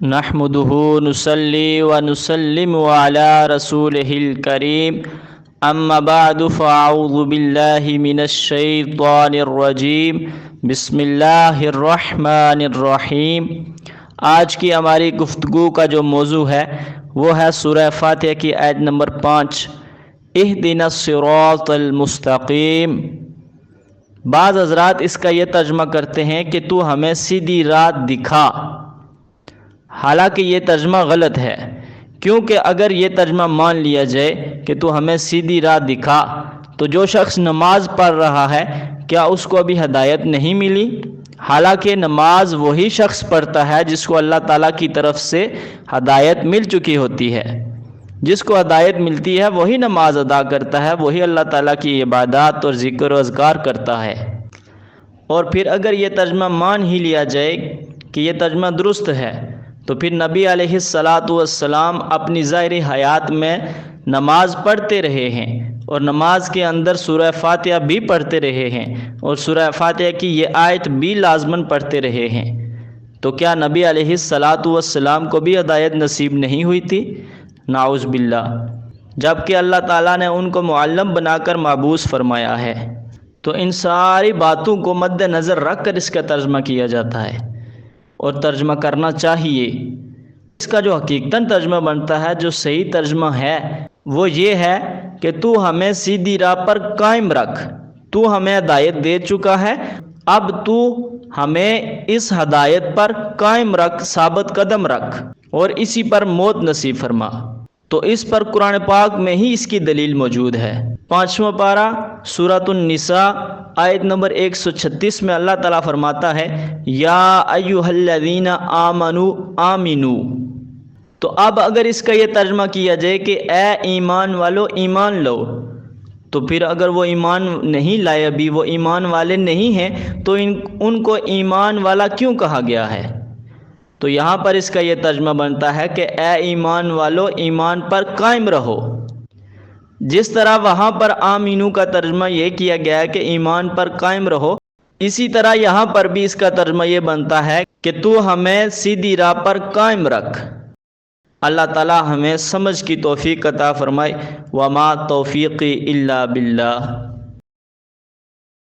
نحمده نصلي ونسلم على رسوله الكريم اما بعد فاعوذ باللہ من الشیطان الرجیم بسم اللہ الرحمن الرحیم۔ آج کی ہماری گفتگو کا جو موضوع ہے وہ ہے سورہ فاتحہ کی آیت نمبر 5، اہدنا الصراط المستقیم۔ بعض حضرات اس کا یہ ترجمہ کرتے ہیں کہ تو ہمیں سیدھی راہ دکھا، حالانکہ یہ ترجمہ غلط ہے، کیونکہ اگر یہ ترجمہ مان لیا جائے کہ تو ہمیں سیدھی راہ دکھا تو جو شخص نماز پڑھ رہا ہے کیا اس کو ابھی ہدایت نہیں ملی؟ حالانکہ نماز وہی شخص پڑھتا ہے جس کو اللہ تعالیٰ کی طرف سے ہدایت مل چکی ہوتی ہے۔ جس کو ہدایت ملتی ہے وہی نماز ادا کرتا ہے، وہی اللہ تعالیٰ کی عبادات اور ذکر و اذکار کرتا ہے۔ اور پھر اگر یہ ترجمہ مان ہی لیا جائے کہ یہ ترجمہ درست ہے تو پھر نبی علیہ السلام اپنی ظاہری حیات میں نماز پڑھتے رہے ہیں اور نماز کے اندر سورہ فاتحہ بھی پڑھتے رہے ہیں اور سورہ فاتحہ کی یہ آیت بھی لازماً پڑھتے رہے ہیں، تو کیا نبی علیہ السلام کو بھی ہدایت نصیب نہیں ہوئی تھی؟ نعوذ باللہ، جبکہ اللہ تعالیٰ نے ان کو معلم بنا کر مبعوث فرمایا ہے۔ تو ان ساری باتوں کو مد نظر رکھ کر اس کا ترجمہ کیا جاتا ہے اور ترجمہ کرنا چاہیے۔ اس کا جو حقیقتاً ترجمہ بنتا ہے، جو صحیح ترجمہ ہے، وہ یہ ہے کہ تو ہمیں سیدھی راہ پر قائم رکھ، تو ہمیں ہدایت دے چکا ہے، اب تو ہمیں اس ہدایت پر قائم رکھ، ثابت قدم رکھ اور اسی پر موت نصیب فرما۔ تو اس پر قرآن پاک میں ہی اس کی دلیل موجود ہے۔ 5واں پارہ سورۃ النساء آیت نمبر 136 میں اللہ تعالیٰ فرماتا ہے، یا ایھا الذین آمنوا آمنوا۔ تو اب اگر اس کا یہ ترجمہ کیا جائے کہ اے ایمان والو ایمان لو، تو پھر اگر وہ ایمان نہیں لائے، ابھی وہ ایمان والے نہیں ہیں، تو ان کو ایمان والا کیوں کہا گیا ہے؟ تو یہاں پر اس کا یہ ترجمہ بنتا ہے کہ اے ایمان والو ایمان پر قائم رہو۔ جس طرح وہاں پر آمینو کا ترجمہ یہ کیا گیا ہے کہ ایمان پر قائم رہو، اسی طرح یہاں پر بھی اس کا ترجمہ یہ بنتا ہے کہ تو ہمیں سیدھی راہ پر قائم رکھ۔ اللہ تعالی ہمیں سمجھ کی توفیق عطا فرمائے۔ وما توفیقی الا باللہ۔